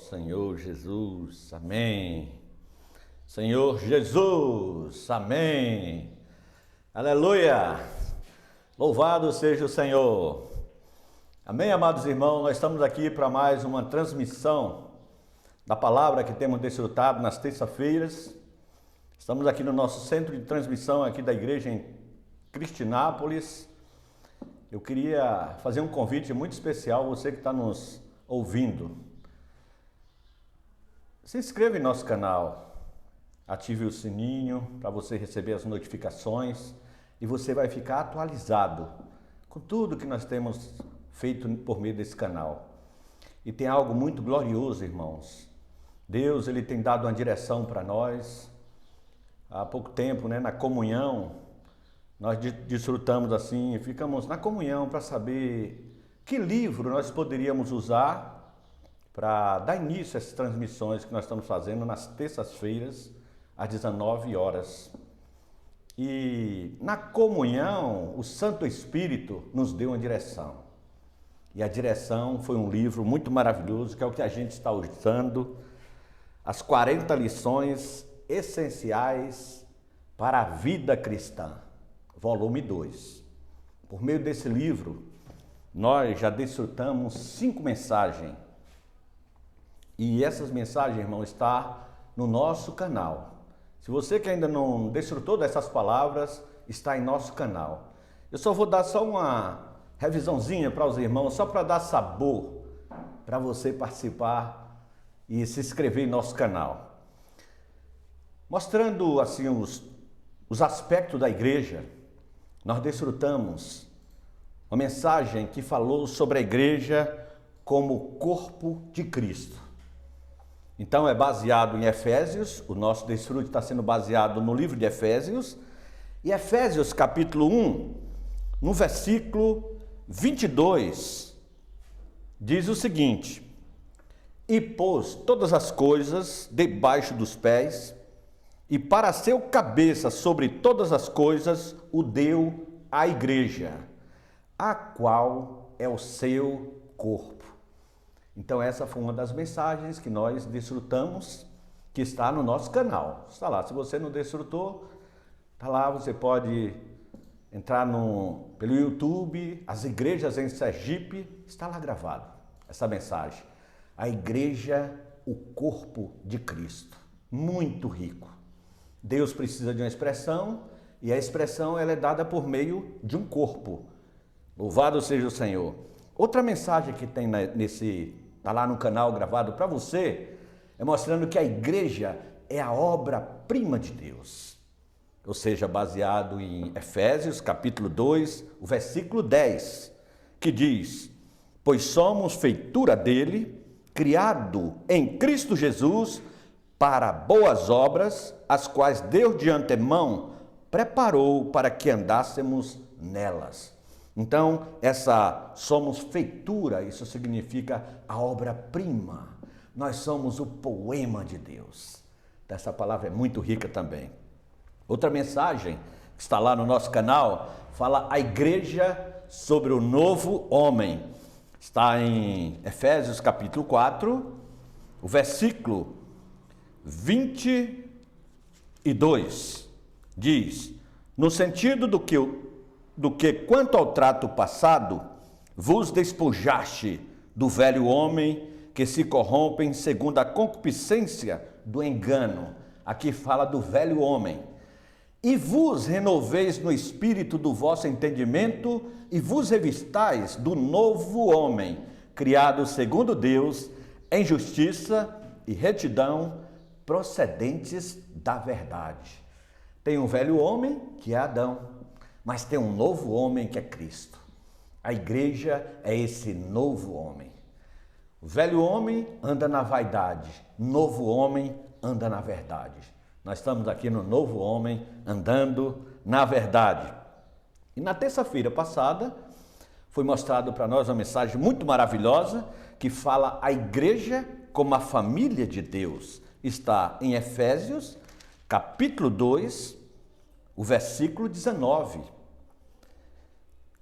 Senhor Jesus, amém. Senhor Jesus, amém. Aleluia. Louvado seja o Senhor. Amém, amados irmãos. Nós estamos aqui para mais uma transmissão da palavra que temos desfrutado nas terças-feiras. Estamos aqui no nosso centro de transmissão aqui da igreja em Cristinápolis. Eu queria fazer um convite muito especial, você que está nos ouvindo. Se inscreva em nosso canal, ative o sininho para você receber as notificações e você vai ficar atualizado com tudo que nós temos feito por meio desse canal. E tem algo muito glorioso, irmãos. Deus, Ele tem dado uma direção para nós. Há pouco tempo, na comunhão, nós desfrutamos assim e ficamos na comunhão para saber que livro nós poderíamos usar para dar início a essas transmissões que nós estamos fazendo nas terças-feiras, às 19 horas. E na comunhão, o Santo Espírito nos deu uma direção. E a direção foi um livro muito maravilhoso, que é o que a gente está usando, as 40 lições essenciais para a vida cristã, volume 2. Por meio desse livro, nós já desfrutamos 5 mensagens. E essas mensagens, irmão, estão no nosso canal. Se você que ainda não desfrutou dessas palavras, está em nosso canal. Eu só vou dar só uma revisãozinha para os irmãos, só para dar sabor, para você participar e se inscrever em nosso canal. Mostrando assim os aspectos da igreja, nós desfrutamos uma mensagem que falou sobre a igreja como corpo de Cristo. Então é baseado em Efésios, o nosso desfrute está sendo baseado no livro de Efésios, e Efésios capítulo 1, no versículo 22, diz o seguinte: e pôs todas as coisas debaixo dos pés, e para ser o cabeça sobre todas as coisas, o deu à igreja, a qual é o seu corpo. Então essa foi uma das mensagens que nós desfrutamos, que está no nosso canal. Está lá, se você não desfrutou, está lá, você pode entrar pelo YouTube, as igrejas em Sergipe, está lá gravado essa mensagem. A igreja, o corpo de Cristo, muito rico. Deus precisa de uma expressão e a expressão ela é dada por meio de um corpo. Louvado seja o Senhor. Outra mensagem que tem está lá no canal gravado para você, é mostrando que a igreja é a obra-prima de Deus. Ou seja, baseado em Efésios capítulo 2, o versículo 10, que diz: pois somos feitura dele, criado em Cristo Jesus, para boas obras, as quais Deus de antemão preparou para que andássemos nelas. Então, somos feitura, isso significa a obra-prima. Nós somos o poema de Deus. Essa palavra é muito rica também. Outra mensagem que está lá no nosso canal, fala a igreja sobre o novo homem. Está em Efésios capítulo 4, o versículo 22, diz: no sentido do que quanto ao trato passado, vos despojaste do velho homem que se corrompem segundo a concupiscência do engano. Aqui fala do velho homem. E vos renoveis no espírito do vosso entendimento e vos revistais do novo homem, criado segundo Deus, em justiça e retidão, procedentes da verdade. Tem um velho homem, que é Adão, mas tem um novo homem, que é Cristo. A igreja é esse novo homem. O velho homem anda na vaidade, novo homem anda na verdade. Nós estamos aqui no novo homem, andando na verdade. E na terça-feira passada, foi mostrado para nós uma mensagem muito maravilhosa, que fala a igreja como a família de Deus. Está em Efésios, capítulo 2, o versículo 19.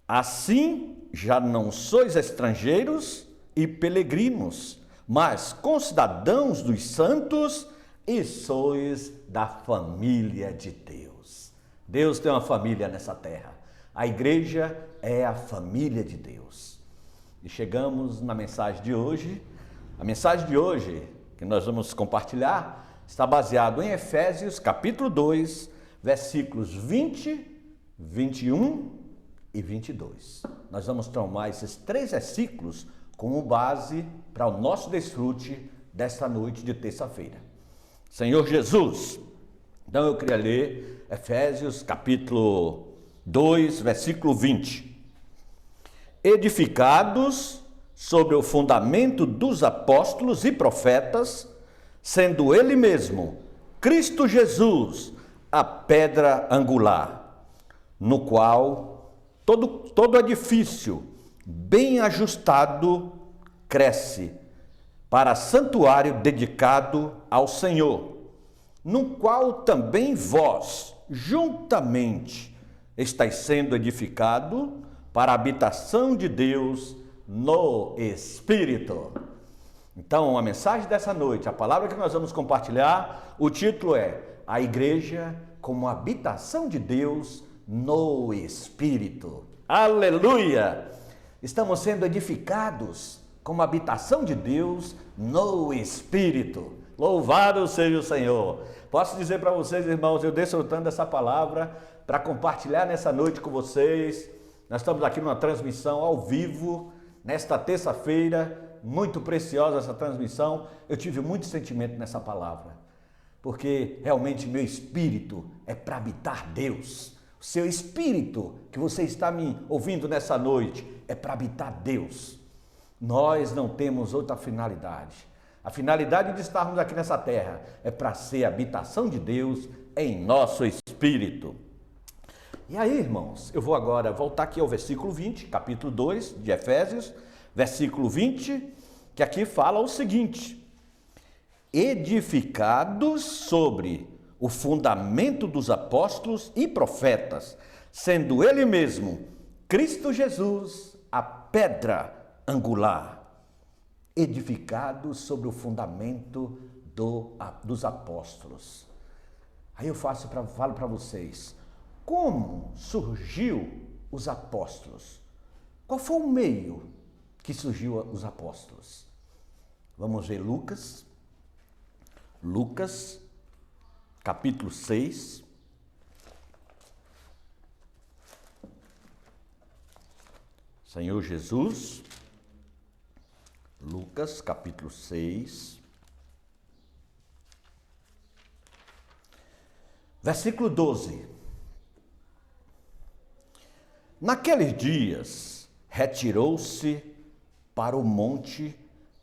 Assim, já não sois estrangeiros e peregrinos, mas concidadãos dos santos e sois da família de Deus. Deus tem uma família nessa terra. A igreja é a família de Deus. E chegamos na mensagem de hoje. A mensagem de hoje que nós vamos compartilhar está baseado em Efésios capítulo 2, versículos 20, 21 e 22. Nós vamos tomar esses 3 versículos como base para o nosso desfrute desta noite de terça-feira. Senhor Jesus, então eu queria ler Efésios capítulo 2, versículo 20. Edificados sobre o fundamento dos apóstolos e profetas, sendo ele mesmo, Cristo Jesus, a pedra angular, no qual todo edifício bem ajustado cresce para santuário dedicado ao Senhor, no qual também vós, juntamente, estáis sendo edificado para a habitação de Deus no Espírito. Então, a mensagem dessa noite, a palavra que nós vamos compartilhar, o título é A Igreja como habitação de Deus no Espírito. Aleluia! Estamos sendo edificados como habitação de Deus no Espírito. Louvado seja o Senhor. Posso dizer para vocês, irmãos, eu desfrutando dessa palavra para compartilhar nessa noite com vocês. Nós estamos aqui numa transmissão ao vivo, nesta terça-feira, muito preciosa essa transmissão. Eu tive muito sentimento nessa palavra, porque realmente meu espírito é para habitar Deus. O seu espírito, que você está me ouvindo nessa noite, é para habitar Deus. Nós não temos outra finalidade. A finalidade de estarmos aqui nessa terra é para ser a habitação de Deus em nosso espírito. E aí, irmãos, eu vou agora voltar aqui ao versículo 20, capítulo 2 de Efésios, versículo 20, que aqui fala o seguinte: edificados sobre o fundamento dos apóstolos e profetas, sendo ele mesmo, Cristo Jesus, a pedra angular, edificados sobre o fundamento dos apóstolos. Aí eu falo para vocês, como surgiu os apóstolos? Qual foi o meio que surgiu os apóstolos? Vamos ver Lucas, capítulo 6. Senhor Jesus, Lucas, capítulo 6, versículo 12. Naqueles dias, retirou-se para o monte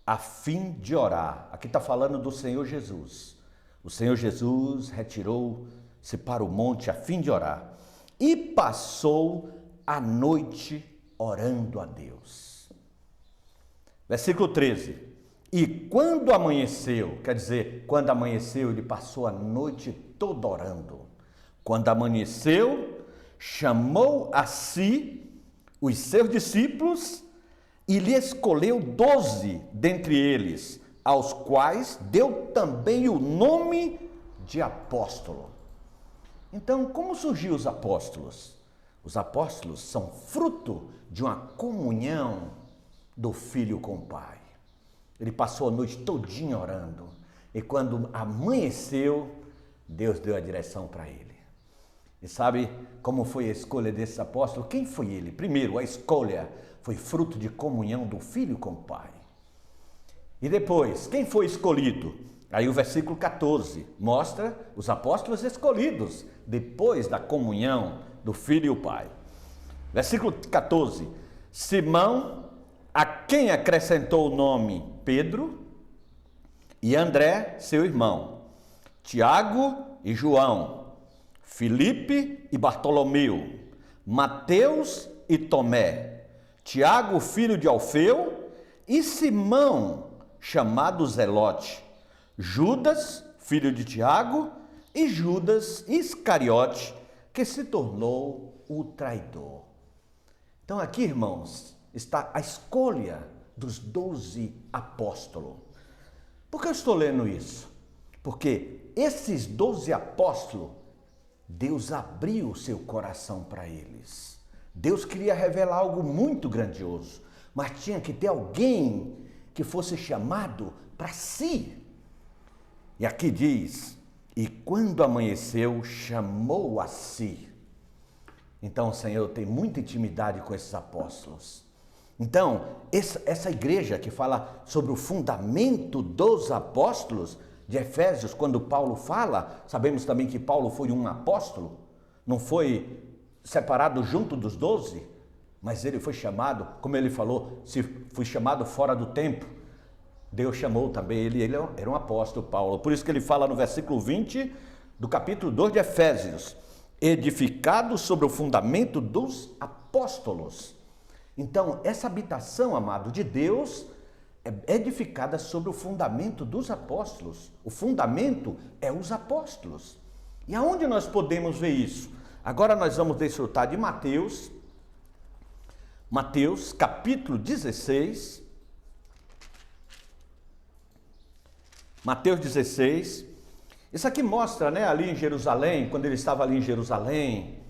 a fim de orar. Aqui está falando do Senhor Jesus. O Senhor Jesus retirou-se para o monte a fim de orar e passou a noite orando a Deus. Versículo 13. E quando amanheceu, quer dizer, quando amanheceu, ele passou a noite toda orando. Quando amanheceu, chamou a si os seus discípulos e lhe escolheu 12 dentre eles, aos quais deu também o nome de apóstolo. Então, como surgiu os apóstolos? Os apóstolos são fruto de uma comunhão do Filho com o Pai. Ele passou a noite todinha orando, e quando amanheceu, Deus deu a direção para ele. E sabe como foi a escolha desses apóstolos? Quem foi ele? Primeiro, a escolha foi fruto de comunhão do Filho com o Pai. E depois, quem foi escolhido? Aí o versículo 14 mostra os apóstolos escolhidos depois da comunhão do Filho e o Pai. Versículo 14, Simão, a quem acrescentou o nome Pedro, e André, seu irmão, Tiago e João, Filipe e Bartolomeu, Mateus e Tomé, Tiago, filho de Alfeu, e Simão, chamado Zelote, Judas, filho de Tiago, e Judas Iscariote, que se tornou o traidor. Então aqui, irmãos, está a escolha dos 12 apóstolos. Por que eu estou lendo isso? Porque esses 12 apóstolos, Deus abriu o seu coração para eles. Deus queria revelar algo muito grandioso, mas tinha que ter alguém que fosse chamado para si. E aqui diz, e quando amanheceu, chamou a si. Então o Senhor tem muita intimidade com esses apóstolos. Então, essa igreja que fala sobre o fundamento dos apóstolos de Efésios, quando Paulo fala, sabemos também que Paulo foi um apóstolo, não foi separado junto dos 12, mas ele foi chamado, como ele falou, se foi chamado fora do tempo, Deus chamou também ele era um apóstolo, Paulo. Por isso que ele fala no versículo 20 do capítulo 2 de Efésios, edificado sobre o fundamento dos apóstolos. Então, essa habitação, amado, de Deus é edificada sobre o fundamento dos apóstolos. O fundamento é os apóstolos. E aonde nós podemos ver isso? Agora nós vamos desfrutar de Mateus capítulo 16. Mateus 16. Isso aqui mostra, ali em Jerusalém, quando ele estava ali em Jerusalém,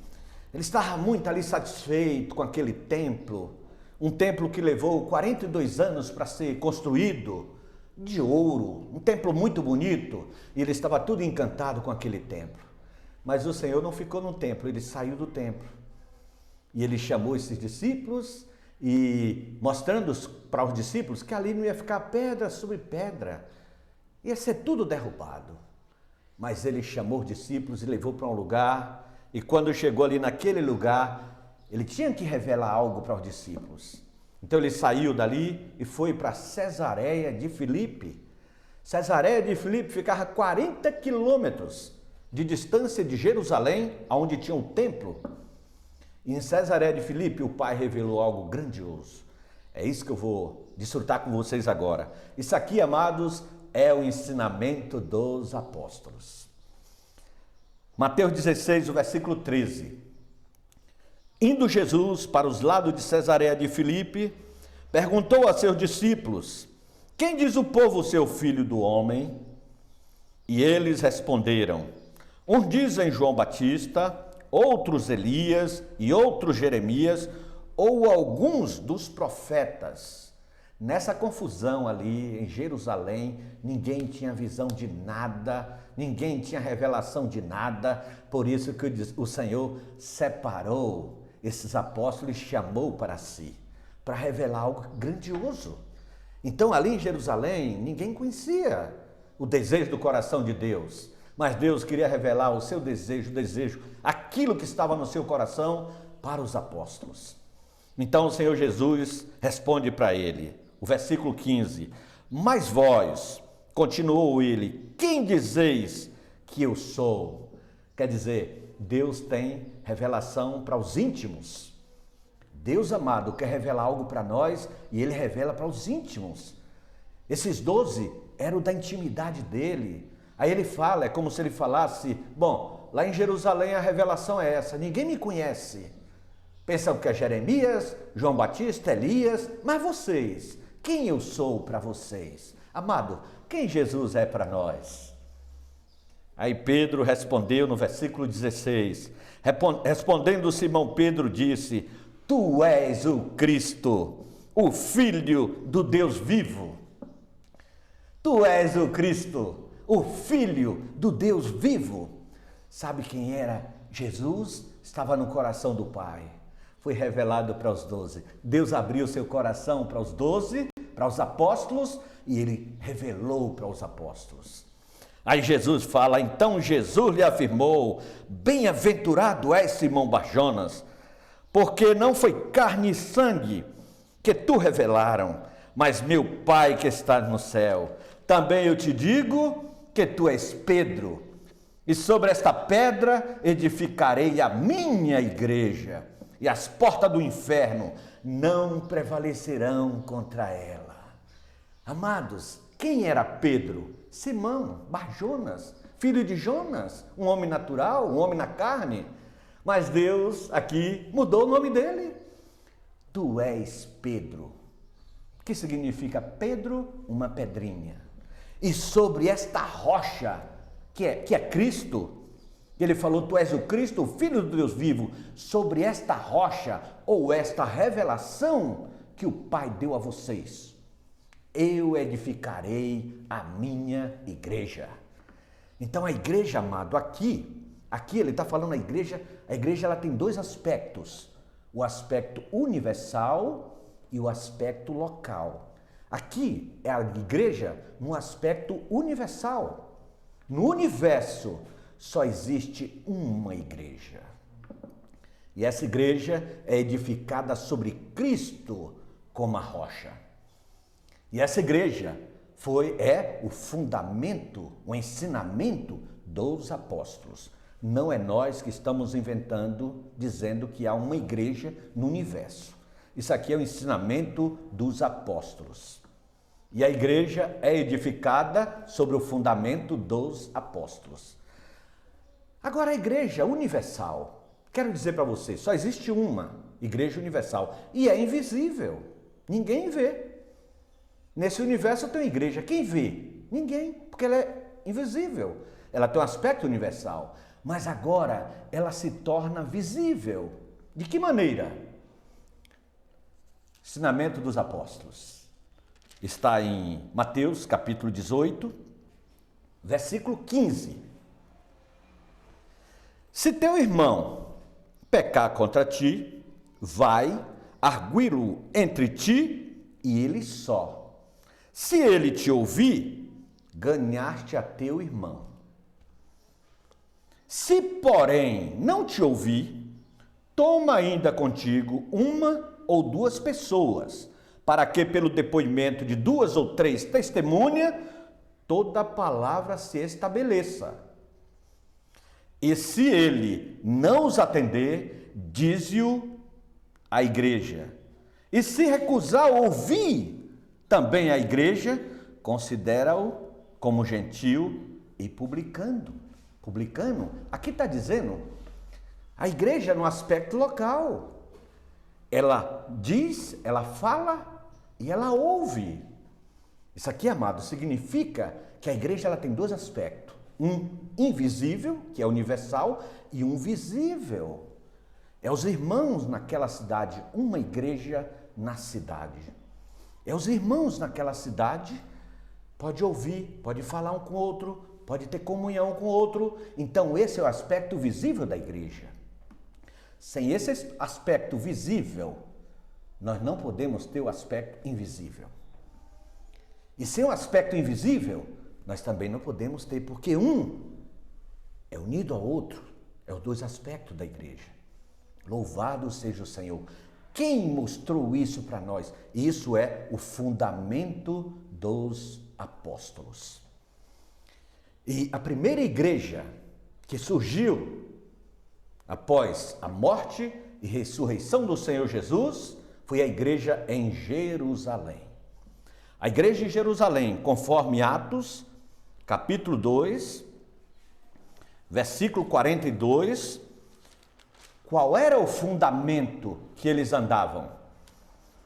ele estava muito ali satisfeito com aquele templo, um templo que levou 42 anos para ser construído, de ouro, um templo muito bonito, e ele estava tudo encantado com aquele templo. Mas o Senhor não ficou no templo, ele saiu do templo. E ele chamou esses discípulos e mostrando para os discípulos que ali não ia ficar pedra sobre pedra, ia ser tudo derrubado. Mas ele chamou os discípulos e levou para um lugar, e quando chegou ali naquele lugar, ele tinha que revelar algo para os discípulos. Então ele saiu dali e foi para Cesareia de Filipe. Cesareia de Filipe ficava a 40 quilômetros de distância de Jerusalém, onde tinha um templo. E em Cesareia de Filipe o Pai revelou algo grandioso. É isso que eu vou desfrutar com vocês agora. Isso aqui, amados, é o ensinamento dos apóstolos. Mateus 16, o versículo 13. Indo Jesus para os lados de Cesareia de Filipe, perguntou a seus discípulos: quem diz o povo ser o filho do homem? E eles responderam: uns dizem João Batista, outros Elias e outros Jeremias, ou alguns dos profetas. Nessa confusão ali em Jerusalém, ninguém tinha visão de nada, ninguém tinha revelação de nada, por isso que o Senhor separou esses apóstolos e chamou para si, para revelar algo grandioso. Então ali em Jerusalém, ninguém conhecia o desejo do coração de Deus, mas Deus queria revelar o seu desejo, aquilo que estava no seu coração para os apóstolos. Então o Senhor Jesus responde para ele, o versículo 15, mas vós, continuou ele, quem dizeis que eu sou? Quer dizer, Deus tem revelação para os íntimos. Deus amado quer revelar algo para nós e ele revela para os íntimos. Esses 12 eram da intimidade dele. Aí ele fala, é como se ele falasse, bom, lá em Jerusalém a revelação é essa, ninguém me conhece. Pensam que é Jeremias, João Batista, Elias, mas vocês, quem eu sou para vocês? Amado, quem Jesus é para nós? Aí Pedro respondeu no versículo 16, respondendo Simão Pedro disse, tu és o Cristo, o Filho do Deus vivo. Tu és o Cristo, o Filho do Deus vivo. Sabe quem era Jesus? Estava no coração do Pai. Foi revelado para os 12. Deus abriu seu coração para os 12, para os apóstolos, e ele revelou para os apóstolos. Aí Jesus fala, então Jesus lhe afirmou, bem-aventurado és Simão Barjonas, porque não foi carne e sangue que tu revelaram, mas meu Pai que está no céu. Também eu te digo que tu és Pedro, e sobre esta pedra edificarei a minha igreja, e as portas do inferno não prevalecerão contra ela. Amados, quem era Pedro? Simão, Barjonas, filho de Jonas, um homem natural, um homem na carne. Mas Deus aqui mudou o nome dele. Tu és Pedro. O que significa Pedro? Uma pedrinha. E sobre esta rocha, que é Cristo, ele falou, tu és o Cristo, o Filho do Deus vivo, sobre esta rocha, ou esta revelação que o Pai deu a vocês, eu edificarei a minha igreja. Então a igreja, amado, aqui ele está falando a igreja ela tem dois aspectos, o aspecto universal e o aspecto local. Aqui é a igreja no aspecto universal. No universo só existe uma igreja. E essa igreja é edificada sobre Cristo como a rocha. E essa igreja é o fundamento, o ensinamento dos apóstolos. Não é nós que estamos inventando, dizendo que há uma igreja no universo. Isso aqui é o ensinamento dos apóstolos. E a igreja é edificada sobre o fundamento dos apóstolos. Agora, a igreja universal, quero dizer para você, só existe uma igreja universal e é invisível. Ninguém vê. Nesse universo tem uma igreja. Quem vê? Ninguém, porque ela é invisível. Ela tem um aspecto universal. Mas agora ela se torna visível. De que maneira? Ensinamento dos apóstolos. Está em Mateus capítulo 18, versículo 15. Se teu irmão pecar contra ti, vai, arguí-lo entre ti e ele só. Se ele te ouvir, ganhaste a teu irmão. Se, porém, não te ouvir, toma ainda contigo uma ou duas pessoas, para que pelo depoimento de 2 ou 3 testemunhas, toda palavra se estabeleça. E se ele não os atender, dize-o à igreja. E se recusar ouvir também a igreja, considera-o como gentil e publicano. Aqui está dizendo, a igreja no aspecto local. Ela diz, ela fala e ela ouve. Isso aqui, amado, significa que a igreja ela tem dois aspectos. Um invisível, que é universal, e um visível. É os irmãos naquela cidade, uma igreja na cidade. É os irmãos naquela cidade, pode ouvir, pode falar um com o outro, pode ter comunhão com o outro. Então esse é o aspecto visível da igreja. Sem esse aspecto visível, nós não podemos ter o aspecto invisível. E sem o aspecto invisível, nós também não podemos ter, porque um é unido ao outro, é os dois aspectos da igreja. Louvado seja o Senhor. Quem mostrou isso para nós? Isso é o fundamento dos apóstolos. E a primeira igreja que surgiu após a morte e ressurreição do Senhor Jesus foi a igreja em Jerusalém. A igreja em Jerusalém, conforme Atos, capítulo 2, versículo 42, qual era o fundamento que eles andavam?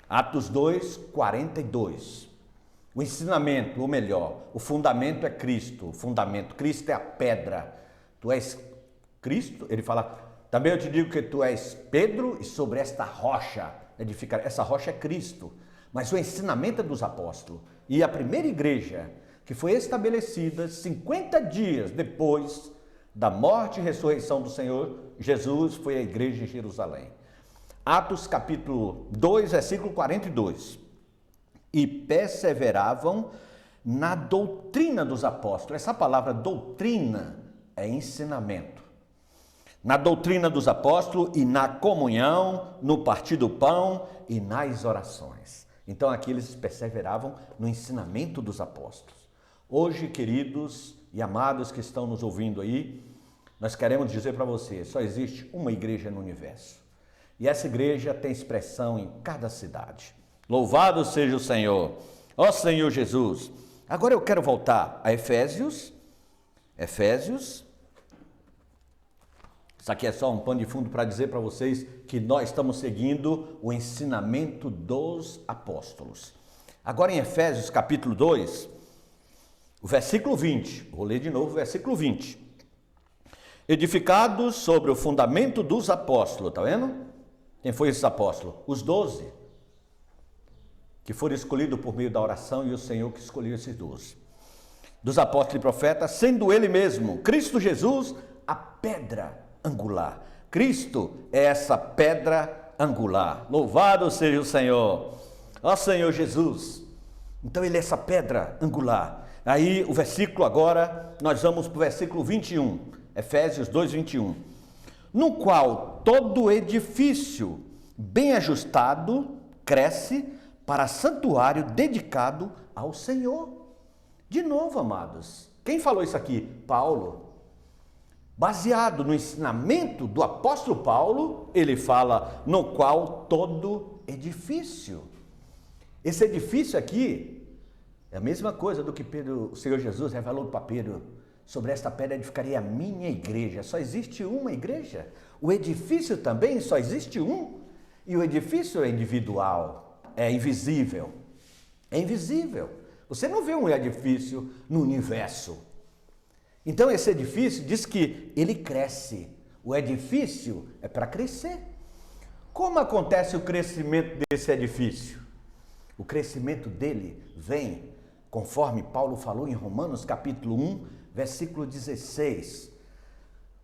Atos 2, 42. O ensinamento, ou melhor, o fundamento é Cristo. O fundamento, Cristo é a pedra. Tu és Cristo, ele fala, também eu te digo que tu és Pedro e sobre esta rocha edificar. Essa rocha é Cristo. Mas o ensinamento é dos apóstolos. E a primeira igreja que foi estabelecida 50 dias depois da morte e ressurreição do Senhor Jesus foi a igreja de Jerusalém. Atos capítulo 2, versículo 42. E perseveravam na doutrina dos apóstolos. Essa palavra doutrina é ensinamento. Na doutrina dos apóstolos e na comunhão, no partir do pão e nas orações. Então aqui eles perseveravam no ensinamento dos apóstolos. Hoje, queridos e amados que estão nos ouvindo aí, nós queremos dizer para você, só existe uma igreja no universo. E essa igreja tem expressão em cada cidade. Louvado seja o Senhor, ó Senhor Jesus. Agora eu quero voltar a Efésios. Isso aqui é só um pano de fundo para dizer para vocês que nós estamos seguindo o ensinamento dos apóstolos. Agora em Efésios capítulo 2, O versículo 20, vou ler de novo o versículo 20. Edificados sobre o fundamento dos apóstolos, está vendo? Quem foi esses apóstolos? Os 12, que foram escolhidos por meio da oração, e o Senhor que escolheu esses 12. Dos apóstolos e profetas, sendo ele mesmo, Cristo Jesus, a pedra angular. Cristo é essa pedra angular. Louvado seja o Senhor. Ó Senhor Jesus. Então ele é essa pedra angular. Aí o versículo agora, nós vamos para o versículo 21. Efésios 2, 21. No qual todo edifício bem ajustado cresce para santuário dedicado ao Senhor. De novo, amados, quem falou isso aqui? Paulo. Baseado no ensinamento do apóstolo Paulo, ele fala no qual todo edifício. Esse edifício aqui é a mesma coisa do que o Senhor Jesus revelou para Pedro. Sobre esta pedra edificarei a minha igreja. Só existe uma igreja. O edifício também só existe um. E o edifício é individual, é invisível. É invisível. Você não vê um edifício no universo. Então esse edifício diz que ele cresce. O edifício é para crescer. Como acontece o crescimento desse edifício? O crescimento dele vem, conforme Paulo falou em Romanos capítulo 1, versículo 16.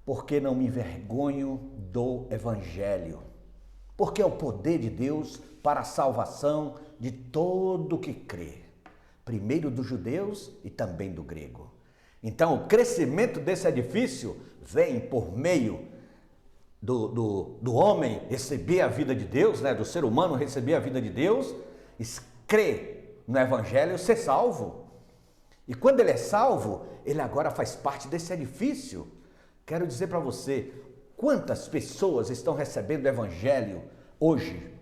Porque não me envergonho do evangelho, porque é o poder de Deus para a salvação de todo que crê, primeiro dos judeus e também do grego. Então o crescimento desse edifício vem por meio do homem receber a vida de Deus, né? Do ser humano receber a vida de Deus, crer no evangelho, ser salvo. E quando ele é salvo, ele agora faz parte desse edifício. Quero dizer para você, quantas pessoas estão recebendo o evangelho hoje?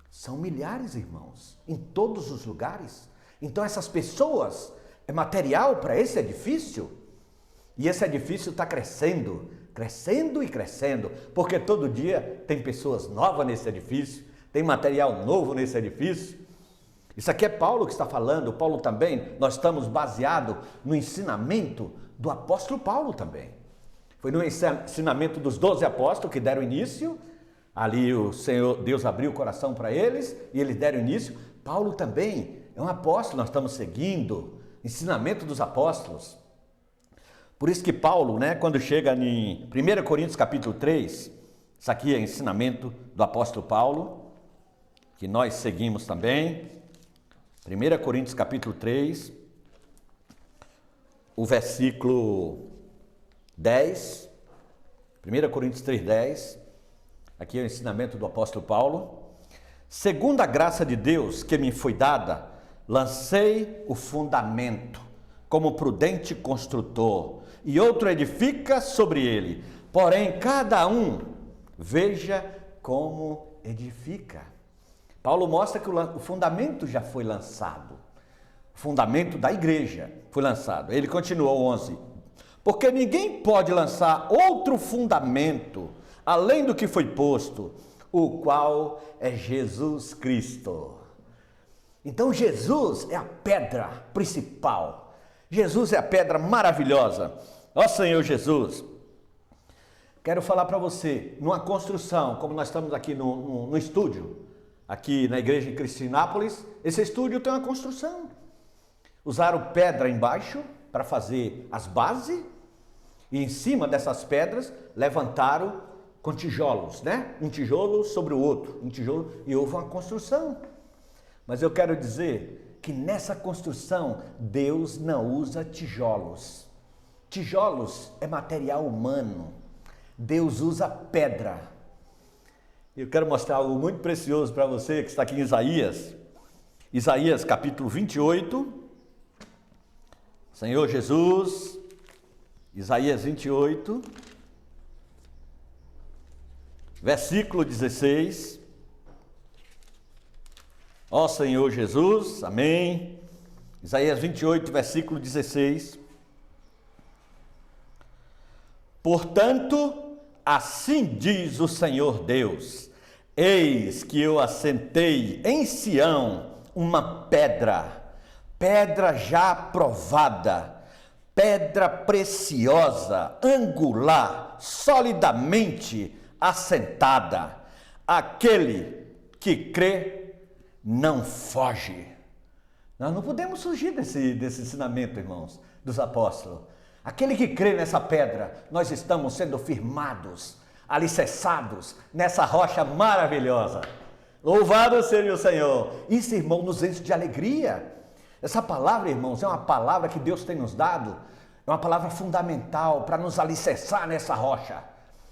São milhares, irmãos, em todos os lugares. Então essas pessoas é material para esse edifício. E esse edifício está crescendo, crescendo e crescendo, porque todo dia tem pessoas novas nesse edifício, tem material novo nesse edifício. Isso aqui é Paulo que está falando. Paulo também, nós estamos baseados no ensinamento do apóstolo Paulo também. Foi no ensinamento dos 12 apóstolos que deram início. Ali o Senhor, Deus abriu o coração para eles e eles deram início. Paulo também é um apóstolo, nós estamos seguindo o ensinamento dos apóstolos. Por isso que Paulo, né, quando chega em 1 Coríntios capítulo 3, isso aqui é ensinamento do apóstolo Paulo, que nós seguimos também. 1 Coríntios capítulo 3, o versículo 10, 1 Coríntios 3, 10, aqui é o ensinamento do apóstolo Paulo. Segundo a graça de Deus que me foi dada, lancei o fundamento como prudente construtor, e outro edifica sobre ele. Porém, cada um veja como edifica. Paulo mostra que o fundamento já foi lançado. O fundamento da igreja foi lançado. Ele continuou 11. Porque ninguém pode lançar outro fundamento além do que foi posto, o qual é Jesus Cristo. Então Jesus é a pedra principal. Jesus é a pedra maravilhosa. Ó Senhor Jesus, quero falar para você, numa construção, como nós estamos aqui no estúdio, aqui na igreja de Cristinápolis, esse estúdio tem uma construção. Usaram pedra embaixo para fazer as bases e em cima dessas pedras levantaram com tijolos, né? Um tijolo sobre o outro, um tijolo, e houve uma construção. Mas eu quero dizer que nessa construção Deus não usa tijolos. Tijolos é material humano. Deus usa pedra. Eu quero mostrar algo muito precioso para você que está aqui em Isaías. Isaías capítulo 28. Senhor Jesus. Isaías 28. Versículo 16. Ó Senhor Jesus. Amém. Isaías 28, versículo 16. Portanto, assim diz o Senhor Deus: eis que eu assentei em Sião uma pedra, pedra já provada, pedra preciosa, angular, solidamente assentada. Aquele que crê não foge. Nós não podemos fugir desse ensinamento, irmãos, dos apóstolos. Aquele que crê nessa pedra, nós estamos sendo firmados, alicerçados nessa rocha maravilhosa. Louvado seja o Senhor. Isso, irmão, nos enche de alegria. Essa palavra, irmãos, é uma palavra que Deus tem nos dado, é uma palavra fundamental para nos alicerçar nessa rocha.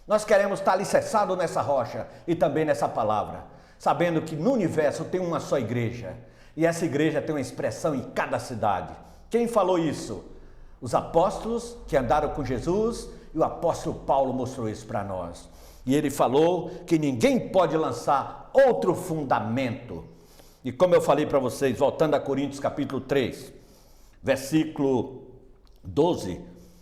Nós queremos estar alicerçados nessa rocha e também nessa palavra, sabendo que no universo tem uma só igreja, e essa igreja tem uma expressão em cada cidade. Quem falou isso? Os apóstolos que andaram com Jesus, e o apóstolo Paulo mostrou isso para nós. E ele falou que ninguém pode lançar outro fundamento. E como eu falei para vocês, voltando a Coríntios capítulo 3, versículo 12,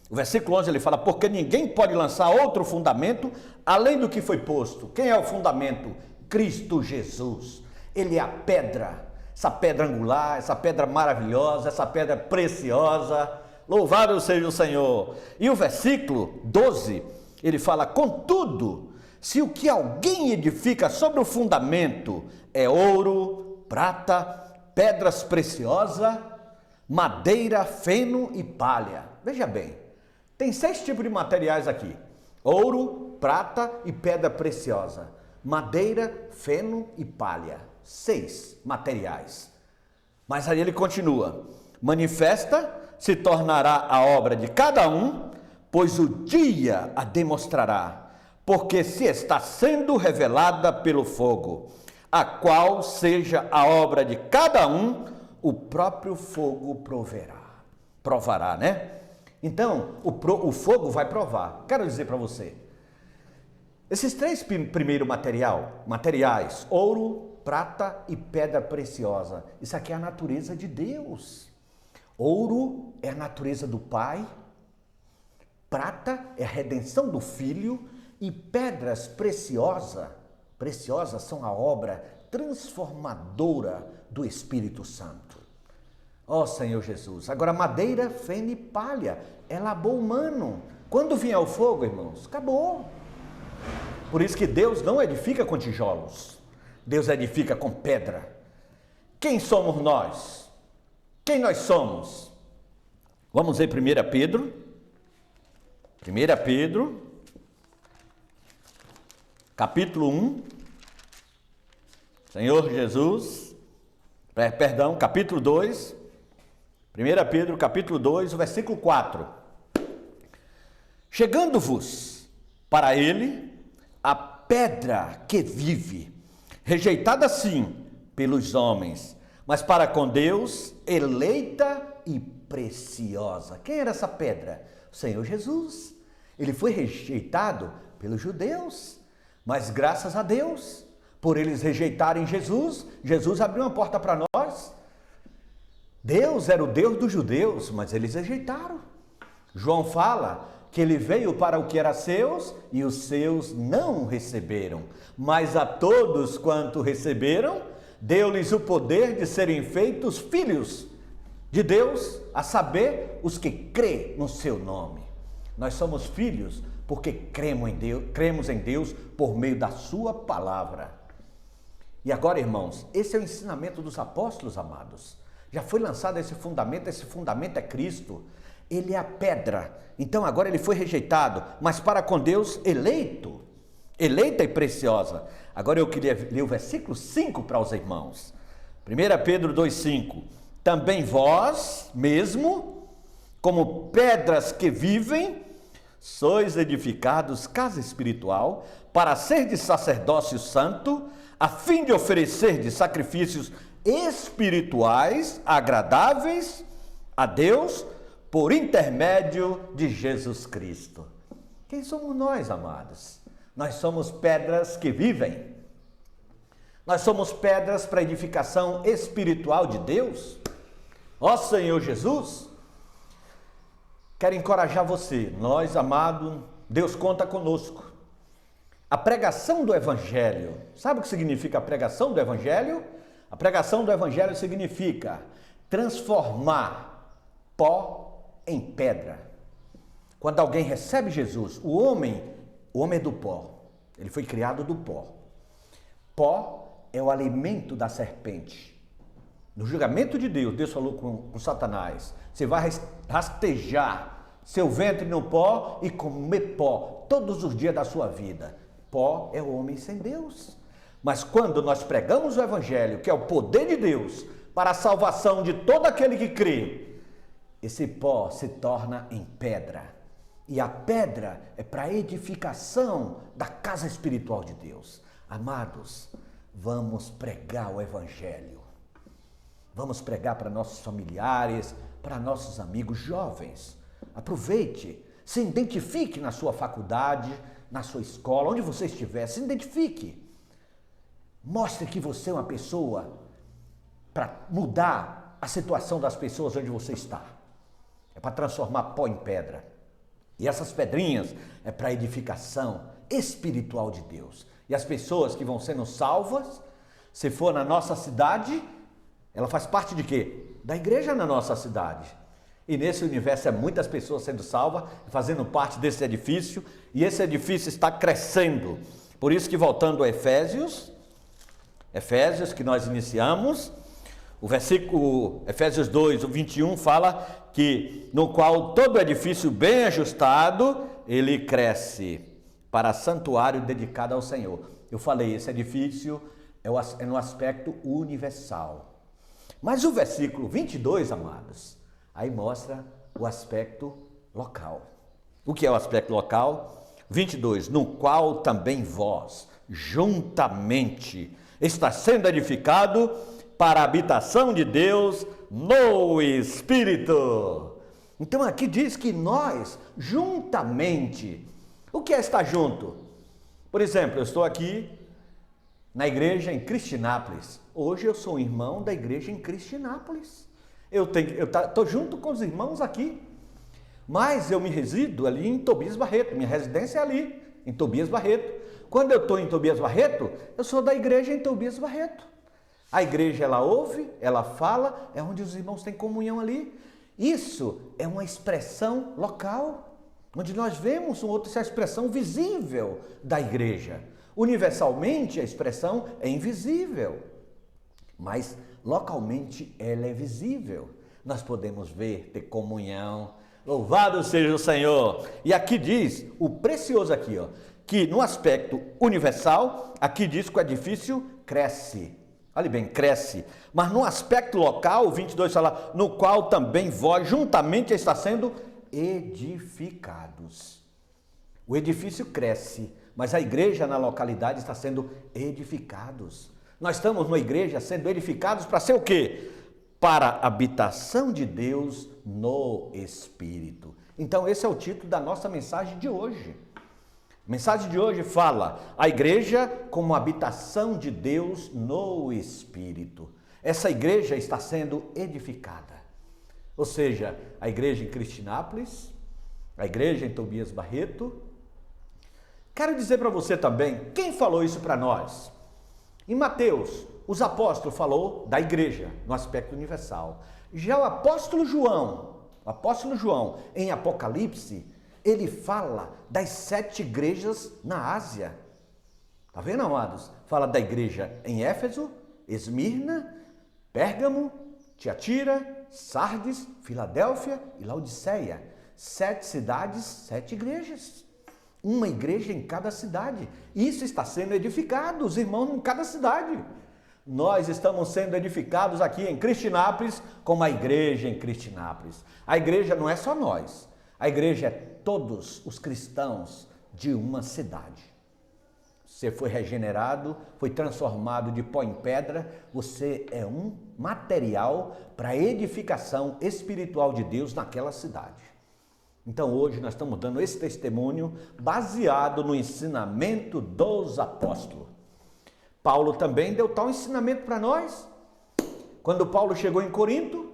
o versículo 11 ele fala, porque ninguém pode lançar outro fundamento além do que foi posto. Quem é o fundamento? Cristo Jesus. Ele é a pedra, essa pedra angular, essa pedra maravilhosa, essa pedra preciosa. Louvado seja o Senhor. E o versículo 12, ele fala, contudo, se o que alguém edifica sobre o fundamento é ouro, prata, pedras preciosas, madeira, feno e palha. Veja bem, tem 6 tipos de materiais aqui: ouro, prata e pedra preciosa, madeira, feno e palha. 6 materiais. Mas aí ele continua: manifesta se tornará a obra de cada um, pois o dia a demonstrará, porque se está sendo revelada pelo fogo, a qual seja a obra de cada um, o próprio fogo provará, né? Então, o fogo vai provar. Quero dizer para você, esses 3 primeiros materiais, ouro, prata e pedra preciosa, isso aqui é a natureza de Deus. Ouro é a natureza do Pai, prata é a redenção do Filho e pedras preciosas são a obra transformadora do Espírito Santo. Ó Senhor Jesus. Agora madeira, feno e palha é labor humano. Quando vier o fogo, irmãos, acabou. Por isso que Deus não edifica com tijolos, Deus edifica com pedra. Quem somos nós? Quem nós somos? Vamos ver 1 Pedro. 1 Pedro, capítulo 1. Senhor Jesus, capítulo 2. 1 Pedro, capítulo 2, o versículo 4. Chegando-vos para ele a pedra que vive, rejeitada sim pelos homens, mas para com Deus, eleita e preciosa. Quem era essa pedra? O Senhor Jesus. Ele foi rejeitado pelos judeus, mas graças a Deus, por eles rejeitarem Jesus, Jesus abriu uma porta para nós. Deus era o Deus dos judeus, mas eles rejeitaram. João fala que ele veio para o que era seus e os seus não receberam, mas a todos quanto receberam, deu-lhes o poder de serem feitos filhos de Deus, a saber, os que crêem no seu nome. Nós somos filhos porque cremos em Deus por meio da sua palavra. E agora, irmãos, esse é o ensinamento dos apóstolos, amados. Já foi lançado esse fundamento é Cristo. Ele é a pedra. Então agora ele foi rejeitado, mas para com Deus eleita e preciosa. Agora eu queria ler o versículo 5 para os irmãos. 1 Pedro 2,5. Também vós mesmo, como pedras que vivem, sois edificados casa espiritual, para ser de sacerdócio santo, a fim de oferecer de sacrifícios espirituais agradáveis a Deus, por intermédio de Jesus Cristo. Quem somos nós, amados? Nós somos pedras que vivem. Nós somos pedras para a edificação espiritual de Deus. Ó Senhor Jesus, quero encorajar você. Nós, amado, Deus conta conosco. A pregação do Evangelho, sabe o que significa a pregação do Evangelho? A pregação do Evangelho significa transformar pó em pedra. Quando alguém recebe Jesus, o homem é do pó. Ele foi criado do pó. Pó é o alimento da serpente. No julgamento de Deus, Deus falou com Satanás: você vai rastejar seu ventre no pó e comer pó todos os dias da sua vida. Pó é o homem sem Deus. Mas quando nós pregamos o Evangelho, que é o poder de Deus para a salvação de todo aquele que crê, esse pó se torna em pedra. E a pedra é para a edificação da casa espiritual de Deus. Amados, vamos pregar o Evangelho. Vamos pregar para nossos familiares, para nossos amigos jovens. Aproveite, se identifique na sua faculdade, na sua escola, onde você estiver, se identifique. Mostre que você é uma pessoa para mudar a situação das pessoas onde você está. É para transformar pó em pedra. E essas pedrinhas é para a edificação espiritual de Deus. E as pessoas que vão sendo salvas, se for na nossa cidade, ela faz parte de quê? Da igreja na nossa cidade. E nesse universo é muitas pessoas sendo salvas, fazendo parte desse edifício, e esse edifício está crescendo. Por isso que, voltando a Efésios que nós iniciamos, o versículo Efésios 2, o 21 fala que no qual todo edifício bem ajustado, ele cresce para santuário dedicado ao Senhor. Eu falei, esse edifício é no aspecto universal. Mas o versículo 22, amados, aí mostra o aspecto local. O que é o aspecto local? 22, no qual também vós, juntamente, está sendo edificado para a habitação de Deus no Espírito. Então aqui diz que nós, juntamente, o que é estar junto? Por exemplo, eu estou aqui na igreja em Cristinápolis. Hoje eu sou um irmão da igreja em Cristinápolis. Eu estou junto com os irmãos aqui, mas eu me resido ali em Tobias Barreto, minha residência é ali, em Tobias Barreto. Quando eu estou em Tobias Barreto, eu sou da igreja em Tobias Barreto. A igreja, ela ouve, ela fala, é onde os irmãos têm comunhão ali. Isso é uma expressão local, onde nós vemos essa expressão visível da igreja. Universalmente, a expressão é invisível, mas localmente ela é visível. Nós podemos ver, ter comunhão. Louvado seja o Senhor! E aqui diz, o precioso aqui, ó, que no aspecto universal, aqui diz que o edifício cresce. Olha bem, cresce. Mas no aspecto local, o 22 fala, no qual também vós juntamente está sendo edificados. O edifício cresce, mas a igreja na localidade está sendo edificados. Nós estamos numa igreja sendo edificados para ser o quê? Para a habitação de Deus no Espírito. Então esse é o título da nossa mensagem de hoje. A mensagem de hoje fala a igreja como habitação de Deus no Espírito. Essa igreja está sendo edificada. Ou seja, a igreja em Cristinápolis, a igreja em Tobias Barreto. Quero dizer para você também, quem falou isso para nós? Em Mateus, os apóstolos falou da igreja, no aspecto universal. Já o apóstolo João, em Apocalipse, ele fala das 7 igrejas na Ásia. Tá vendo, amados? Fala da igreja em Éfeso, Esmirna, Pérgamo, Tiatira, Sardes, Filadélfia e Laodiceia. 7 cidades, 7 igrejas. Uma igreja em cada cidade. Isso está sendo edificado, os irmãos em cada cidade. Nós estamos sendo edificados aqui em Cristinápolis, como a igreja em Cristinápolis. A igreja não é só nós. A igreja é todos os cristãos de uma cidade. Você foi regenerado, foi transformado de pó em pedra, você é um material para a edificação espiritual de Deus naquela cidade. Então hoje nós estamos dando esse testemunho baseado no ensinamento dos apóstolos. Paulo também deu tal ensinamento para nós. Quando Paulo chegou em Corinto,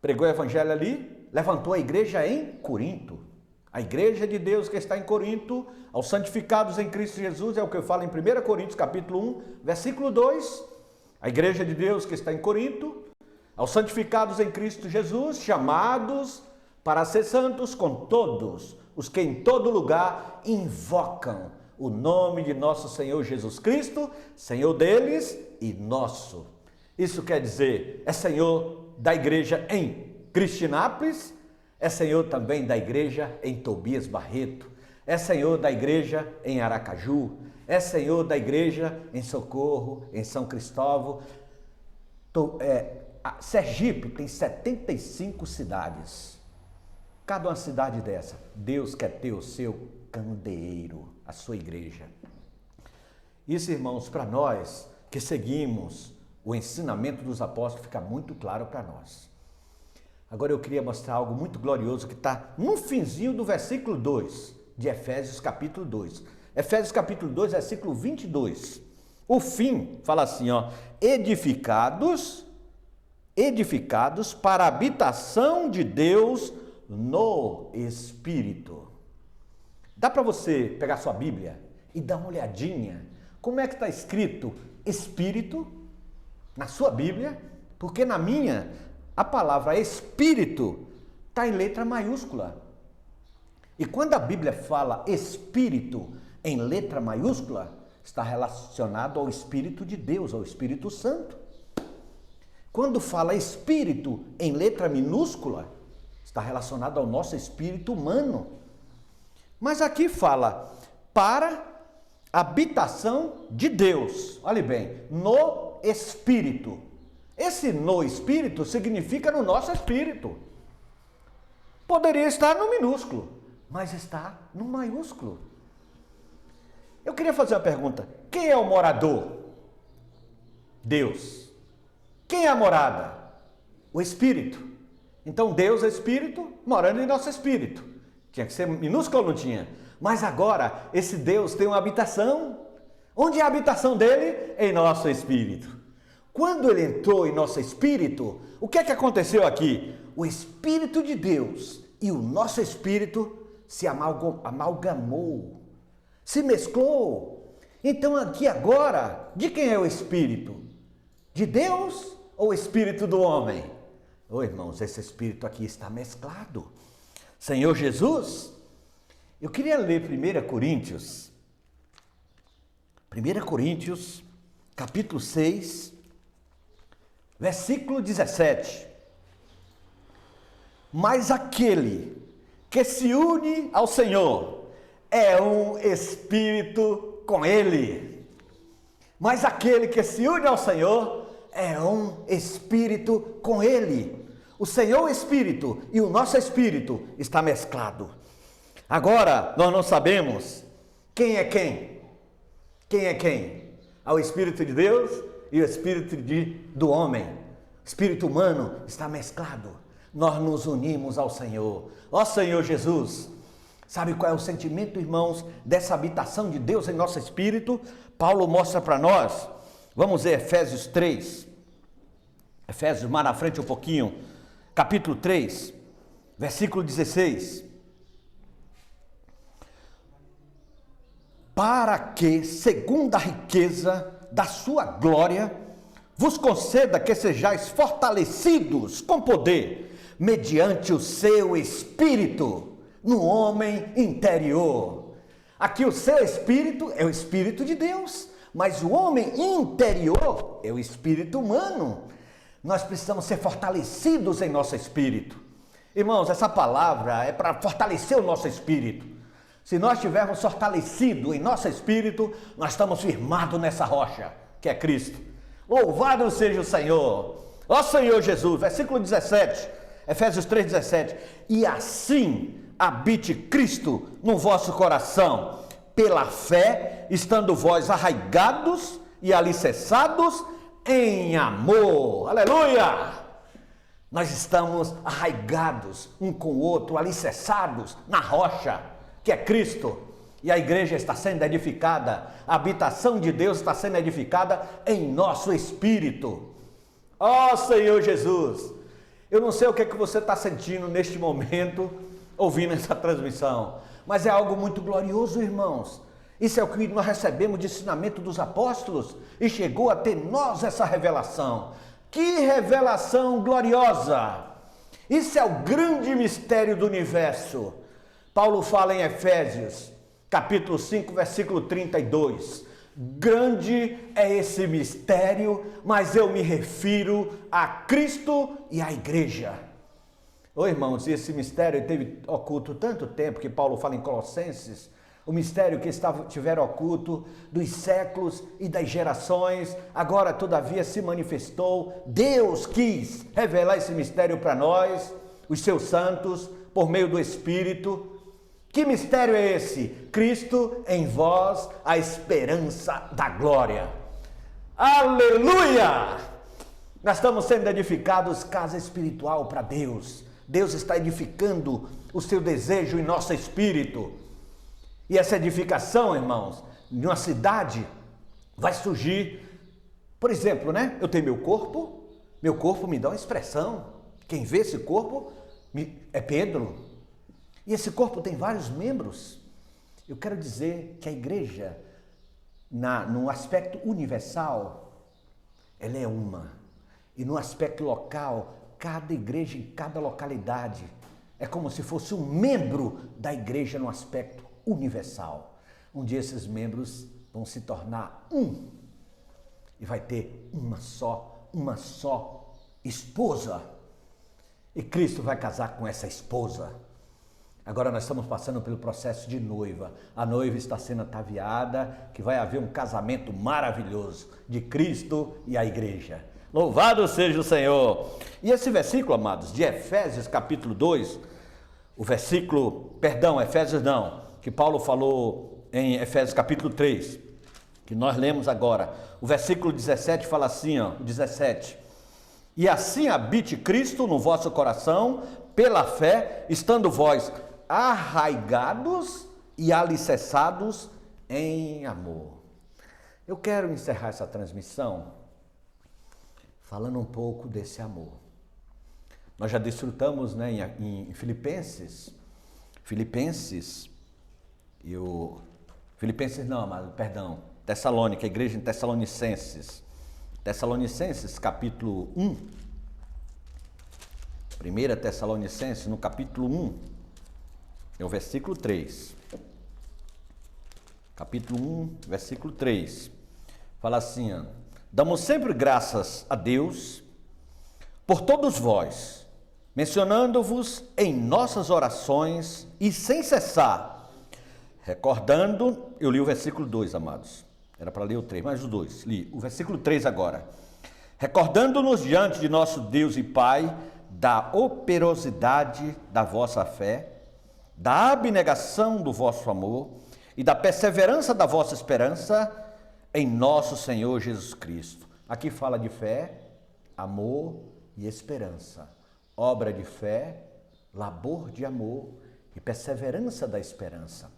pregou o evangelho ali, levantou a igreja em Corinto. A igreja de Deus que está em Corinto, aos santificados em Cristo Jesus, é o que eu falo em 1 Coríntios capítulo 1, versículo 2. A igreja de Deus que está em Corinto, aos santificados em Cristo Jesus, chamados para ser santos com todos os que em todo lugar invocam o nome de nosso Senhor Jesus Cristo, Senhor deles e nosso. Isso quer dizer, é Senhor da igreja em Cristinápolis, é Senhor também da igreja em Tobias Barreto, é Senhor da igreja em Aracaju, é Senhor da igreja em Socorro, em São Cristóvão. Sergipe tem 75 cidades. Cada uma cidade dessa, Deus quer ter o seu candeeiro, a sua igreja. Isso, irmãos, para nós que seguimos o ensinamento dos apóstolos, fica muito claro para nós. Agora eu queria mostrar algo muito glorioso que está no finzinho do versículo 2 de Efésios capítulo 2. Efésios capítulo 2, versículo 22. O fim fala assim, ó, edificados para a habitação de Deus no Espírito. Dá para você pegar sua Bíblia e dar uma olhadinha como é que está escrito Espírito na sua Bíblia, porque na minha a palavra Espírito está em letra maiúscula. E quando a Bíblia fala Espírito em letra maiúscula, está relacionado ao Espírito de Deus, ao Espírito Santo. Quando fala Espírito em letra minúscula, está relacionado ao nosso espírito humano. Mas aqui fala para habitação de Deus. Olhe bem, no Espírito. Esse no Espírito significa no nosso espírito. Poderia estar no minúsculo, mas está no maiúsculo. Eu queria fazer uma pergunta. Quem é o morador? Deus. Quem é a morada? O Espírito. Então Deus é Espírito, morando em nosso espírito. Tinha que ser minúsculo ou não tinha? Mas agora, esse Deus tem uma habitação. Onde é a habitação dele? Em nosso espírito. Quando ele entrou em nosso espírito, o que é que aconteceu aqui? O Espírito de Deus e o nosso espírito se amalgamou, se mesclou. Então aqui agora, de quem é o Espírito? De Deus ou o Espírito do homem? Ô irmãos, esse Espírito aqui está mesclado. Senhor Jesus, eu queria ler 1 Coríntios, capítulo 6, versículo 17. Mas aquele que se une ao Senhor é um espírito com Ele. Mas aquele que se une ao Senhor é um espírito com Ele. O Senhor Espírito e o nosso espírito está mesclado. Agora, nós não sabemos quem é quem. Quem é quem? Há o Espírito de Deus e o Espírito do homem. O espírito humano está mesclado. Nós nos unimos ao Senhor. Ó Senhor Jesus, sabe qual é o sentimento, irmãos, dessa habitação de Deus em nosso espírito? Paulo mostra para nós. Vamos ver Efésios 3. Efésios, mais na frente um pouquinho. Capítulo 3, versículo 16. Para que, segundo a riqueza da sua glória, vos conceda que sejais fortalecidos com poder, mediante o seu Espírito, no homem interior. Aqui o seu Espírito é o Espírito de Deus, mas o homem interior é o Espírito humano. Nós precisamos ser fortalecidos em nosso espírito. Irmãos, essa palavra é para fortalecer o nosso espírito. Se nós estivermos fortalecidos em nosso espírito, nós estamos firmados nessa rocha, que é Cristo. Louvado seja o Senhor. Ó Senhor Jesus, versículo 17, Efésios 3, 17. E assim habite Cristo no vosso coração, pela fé, estando vós arraigados e alicerçados em amor. Aleluia! Nós estamos arraigados um com o outro, alicerçados na rocha, que é Cristo. E a igreja está sendo edificada, a habitação de Deus está sendo edificada em nosso espírito. Ó Senhor Jesus, eu não sei o que é que você está sentindo neste momento, ouvindo essa transmissão, mas é algo muito glorioso, irmãos. Isso é o que nós recebemos de ensinamento dos apóstolos e chegou a ter nós essa revelação. Que revelação gloriosa! Isso é o grande mistério do universo. Paulo fala em Efésios, capítulo 5, versículo 32. Grande é esse mistério, mas eu me refiro a Cristo e à igreja. Ô irmãos, esse mistério teve oculto tanto tempo que Paulo fala em Colossenses, o mistério que estiver oculto dos séculos e das gerações, agora todavia se manifestou. Deus quis revelar esse mistério para nós, os seus santos, por meio do Espírito. Que mistério é esse? Cristo em vós, a esperança da glória. Aleluia! Nós estamos sendo edificados casa espiritual para Deus. Deus está edificando o seu desejo em nosso espírito. E essa edificação, irmãos, em uma cidade vai surgir, por exemplo, né? Eu tenho meu corpo me dá uma expressão. Quem vê esse corpo é Pedro. E esse corpo tem vários membros. Eu quero dizer que a igreja, no aspecto universal, ela é uma. E no aspecto local, cada igreja em cada localidade é como se fosse um membro da igreja no aspecto universal. Um dia esses membros vão se tornar um e vai ter uma só esposa. E Cristo vai casar com essa esposa. Agora nós estamos passando pelo processo de noiva. A noiva está sendo ataviada, que vai haver um casamento maravilhoso de Cristo e a igreja. Louvado seja o Senhor! E esse versículo, amados, de Efésios capítulo 2, que Paulo falou em Efésios capítulo 3, que nós lemos agora. O versículo 17 fala assim, 17. E assim habite Cristo no vosso coração, pela fé, estando vós arraigados e alicerçados em amor. Eu quero encerrar essa transmissão falando um pouco desse amor. Nós já desfrutamos, né, em Filipenses, Tessalônica, a igreja em Tessalonicenses, capítulo 1, 1 Tessalonicenses, no capítulo 1, é o versículo 3, capítulo 1, versículo 3, fala assim, damos sempre graças a Deus por todos vós, mencionando-vos em nossas orações e sem cessar, recordando, eu li o versículo 2, amados, era para ler o 3, mas os dois, li o versículo 3 agora, recordando-nos diante de nosso Deus e Pai, da operosidade da vossa fé, da abnegação do vosso amor e da perseverança da vossa esperança em nosso Senhor Jesus Cristo. Aqui fala de fé, amor e esperança. Obra de fé, labor de amor e perseverança da esperança.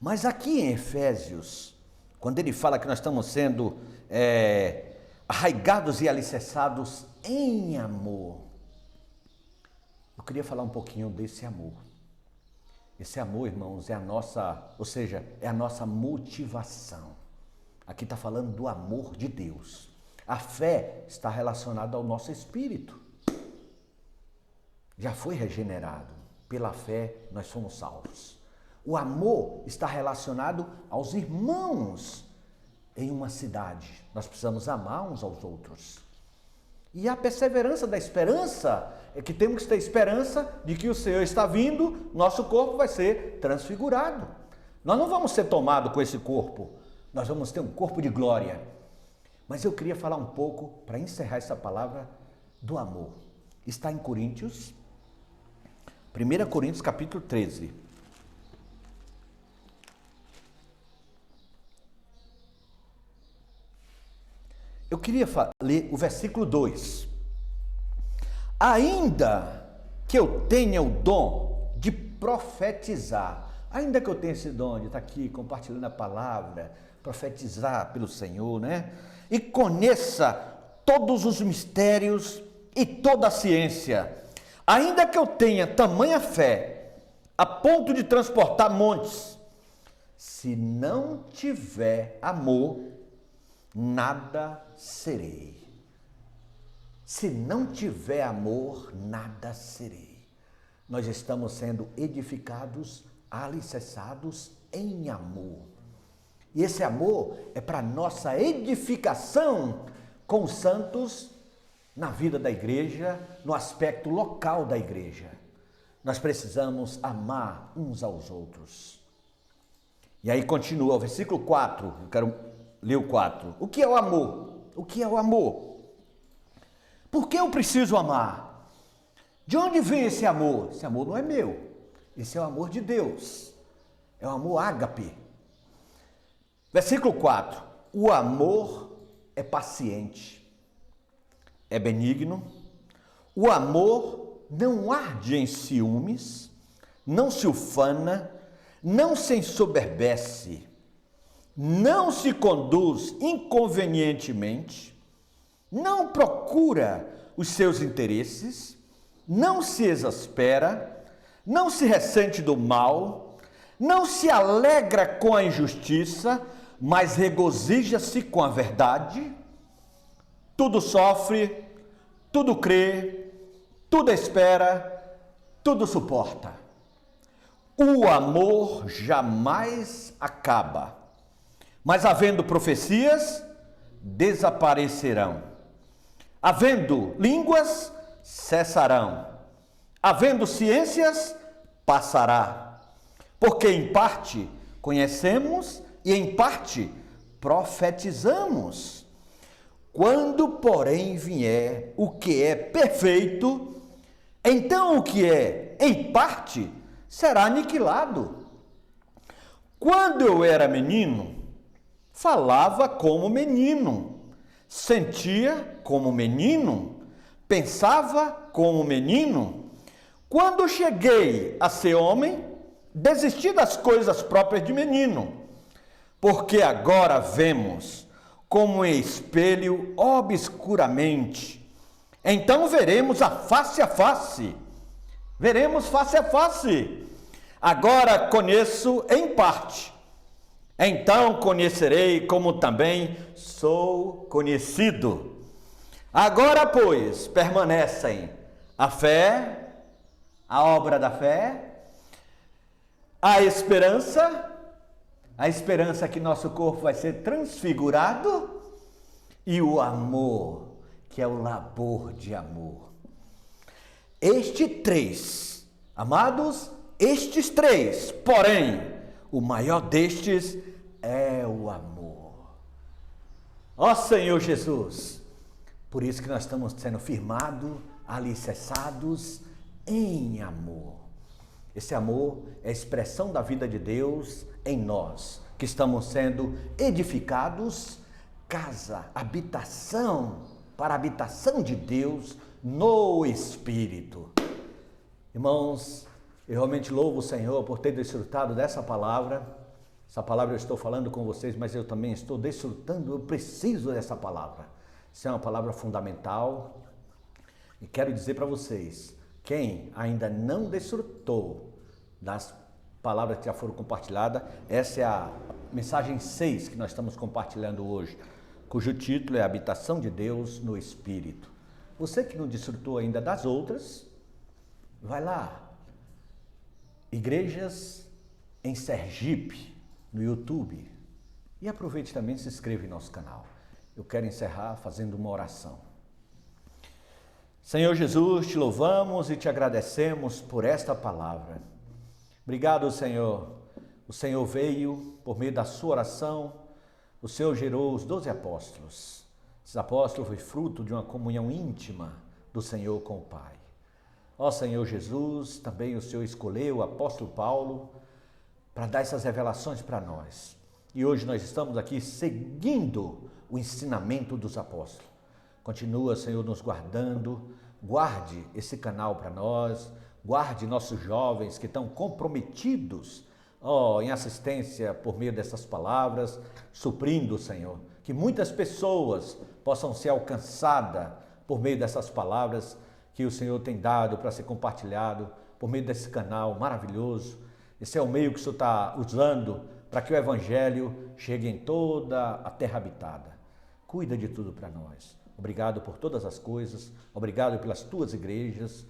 Mas aqui em Efésios, quando ele fala que nós estamos sendo arraigados e alicerçados em amor, eu queria falar um pouquinho desse amor. Esse amor, irmãos, é a nossa motivação. Aqui está falando do amor de Deus. A fé está relacionada ao nosso espírito. Já foi regenerado. Pela fé nós somos salvos. O amor está relacionado aos irmãos em uma cidade. Nós precisamos amar uns aos outros. E a perseverança da esperança é que temos que ter esperança de que o Senhor está vindo, nosso corpo vai ser transfigurado. Nós não vamos ser tomados com esse corpo, nós vamos ter um corpo de glória. Mas eu queria falar um pouco, para encerrar essa palavra, do amor. Está em Coríntios, 1 Coríntios capítulo 13. Eu queria ler o versículo 2. Ainda que eu tenha o dom de profetizar, ainda que eu tenha esse dom de estar aqui compartilhando a palavra, profetizar pelo Senhor, né? E conheça todos os mistérios e toda a ciência, ainda que eu tenha tamanha fé, a ponto de transportar montes, se não tiver amor, nada serei. Se não tiver amor, nada serei. Nós estamos sendo edificados, alicerçados em amor. E esse amor é para nossa edificação com os santos na vida da igreja, no aspecto local da igreja. Nós precisamos amar uns aos outros. E aí continua o versículo 4, eu quero ler o 4. O que é o amor? O que é o amor? Por que eu preciso amar? De onde vem esse amor? Esse amor não é meu, esse é o amor de Deus, é o amor ágape. Versículo 4, o amor é paciente, é benigno, o amor não arde em ciúmes, não se ufana, não se ensoberbece, não se conduz inconvenientemente, não procura os seus interesses, não se exaspera, não se ressente do mal, não se alegra com a injustiça, mas regozija-se com a verdade, tudo sofre, tudo crê, tudo espera, tudo suporta. O amor jamais acaba, mas havendo profecias, desaparecerão. Havendo línguas, cessarão. Havendo ciências, passará. Porque em parte conhecemos e em parte profetizamos. Quando, porém, vier o que é perfeito, então o que é em parte será aniquilado. Quando eu era menino, falava como menino, sentia como menino, pensava como menino. Quando cheguei a ser homem, desisti das coisas próprias de menino, porque agora vemos como em espelho obscuramente. Então veremos a face. Veremos face a face. Agora conheço em parte. Então conhecerei como também sou conhecido. Agora, pois, permanecem a fé, a obra da fé, a esperança que nosso corpo vai ser transfigurado, e o amor, que é o labor de amor. Estes três, amados, estes três, porém, o maior destes é o amor. Ó Senhor Jesus, por isso que nós estamos sendo firmados, alicerçados em amor. Esse amor é a expressão da vida de Deus em nós, que estamos sendo edificados, casa, habitação, para a habitação de Deus no Espírito. Irmãos, eu realmente louvo o Senhor por ter desfrutado dessa palavra. Essa palavra eu estou falando com vocês, mas eu também estou desfrutando, eu preciso dessa palavra. Isso é uma palavra fundamental. E quero dizer para vocês, quem ainda não desfrutou das palavras que já foram compartilhadas, essa é a mensagem 6 que nós estamos compartilhando hoje, cujo título é Habitação de Deus no Espírito. Você que não desfrutou ainda das outras, vai lá. Igrejas em Sergipe, no YouTube. E aproveite também e se inscreva em nosso canal. Eu quero encerrar fazendo uma oração. Senhor Jesus, te louvamos e te agradecemos por esta palavra. Obrigado, Senhor. O Senhor veio por meio da sua oração, o Senhor gerou os 12 apóstolos. Esses apóstolos foi fruto de uma comunhão íntima do Senhor com o Pai. Ó Senhor Jesus, também o Senhor escolheu o apóstolo Paulo para dar essas revelações para nós. E hoje nós estamos aqui seguindo o ensinamento dos apóstolos. Continua, Senhor, nos guardando, guarde esse canal para nós, guarde nossos jovens que estão comprometidos em assistência por meio dessas palavras, suprindo, Senhor, que muitas pessoas possam ser alcançadas por meio dessas palavras que o Senhor tem dado para ser compartilhado por meio desse canal maravilhoso. Esse é o meio que o Senhor está usando para que o Evangelho chegue em toda a terra habitada. Cuida de tudo para nós. Obrigado por todas as coisas, obrigado pelas tuas igrejas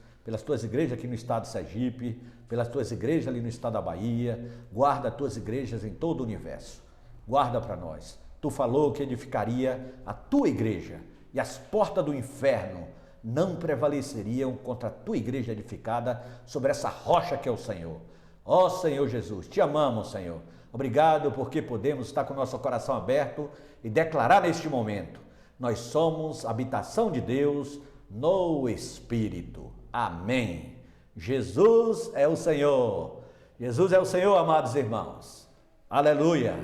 aqui no estado de Sergipe, pelas tuas igrejas ali no estado da Bahia. Guarda as tuas igrejas em todo o universo. Guarda para nós. Tu falou que edificaria a tua igreja e as portas do inferno não prevaleceriam contra a tua igreja edificada sobre essa rocha que é o Senhor. Ó Senhor Jesus, te amamos, Senhor. Obrigado porque podemos estar com o nosso coração aberto e declarar neste momento: nós somos habitação de Deus no Espírito. Amém. Jesus é o Senhor. Jesus é o Senhor, amados irmãos. Aleluia.